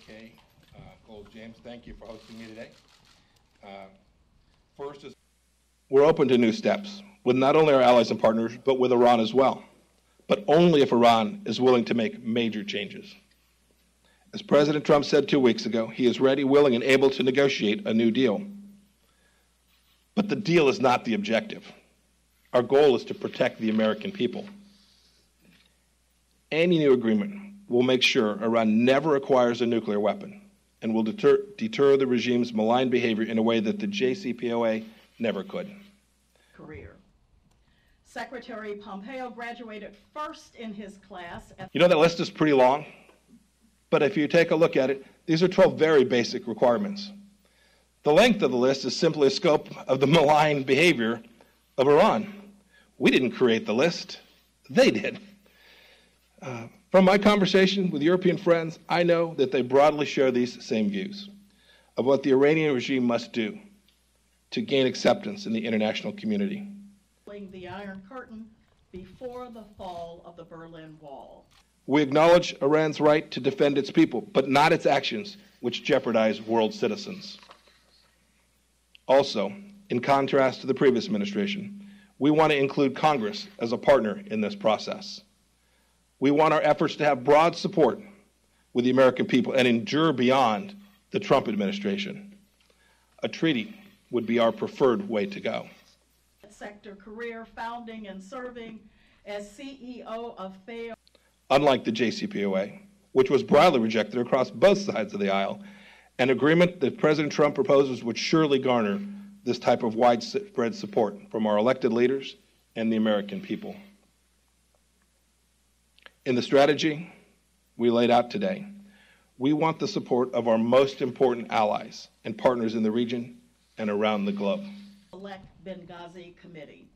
Okay, Gold James, thank you for hosting me today. We're open to new steps with not only our allies and partners, but with Iran as well, but only if Iran is willing to make major changes. As President Trump said 2 weeks ago, he is ready, willing, and able to negotiate a new deal. But the deal is not the objective. Our goal is to protect the American people. Any new agreement will make sure Iran never acquires a nuclear weapon and will deter the regime's malign behavior in a way that the JCPOA never could. Career. Secretary Pompeo graduated first in his class. You know, that list is pretty long, but if you take a look at it, these are 12 very basic requirements. The length of the list is simply a scope of the malign behavior of Iran. We didn't create the list, they did. From my conversation with European friends, I know that they broadly share these same views of what the Iranian regime must do to gain acceptance in the international community. The Iron Curtain before the fall of the Berlin Wall. We acknowledge Iran's right to defend its people, but not its actions, which jeopardize world citizens. Also, in contrast to the previous administration, we want to include Congress as a partner in this process. We want our efforts to have broad support with the American people and endure beyond the Trump administration. A treaty would be our preferred way to go. Sector career, founding and serving as CEO of FAO. Unlike the JCPOA, which was broadly rejected across both sides of the aisle, an agreement that President Trump proposes would surely garner this type of widespread support from our elected leaders and the American people. In the strategy we laid out today, we want the support of our most important allies and partners in the region and around the globe. Elect Benghazi Committee,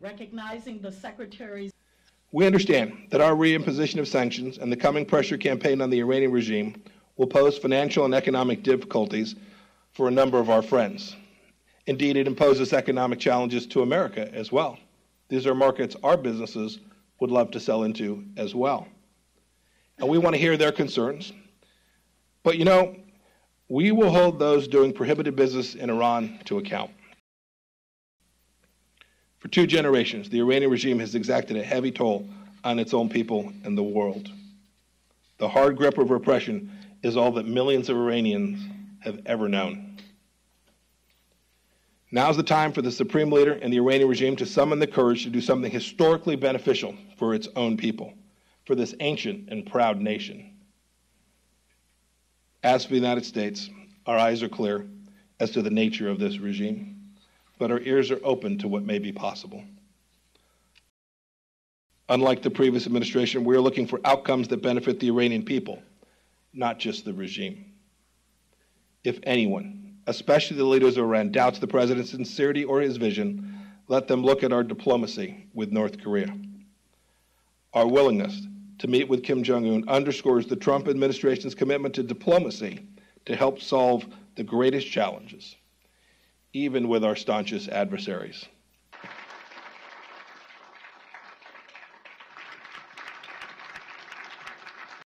recognizing the Secretary's. We understand that our reimposition of sanctions and the coming pressure campaign on the Iranian regime will pose financial and economic difficulties for a number of our friends. Indeed, it imposes economic challenges to America as well. These are markets our businesses would love to sell into as well. And we want to hear their concerns. But you know, we will hold those doing prohibited business in Iran to account. For 2 generations, the Iranian regime has exacted a heavy toll on its own people and the world. The hard grip of repression is all that millions of Iranians have ever known. Now's the time for the supreme leader and the Iranian regime to summon the courage to do something historically beneficial for its own people, for this ancient and proud nation. As for the United States, our eyes are clear as to the nature of this regime, but our ears are open to what may be possible. Unlike the previous administration, we are looking for outcomes that benefit the Iranian people, not just the regime. If anyone, especially the leaders of Iran, doubts the president's sincerity or his vision, let them look at our diplomacy with North Korea. Our willingness to meet with Kim Jong-un underscores the Trump administration's commitment to diplomacy to help solve the greatest challenges, even with our staunchest adversaries.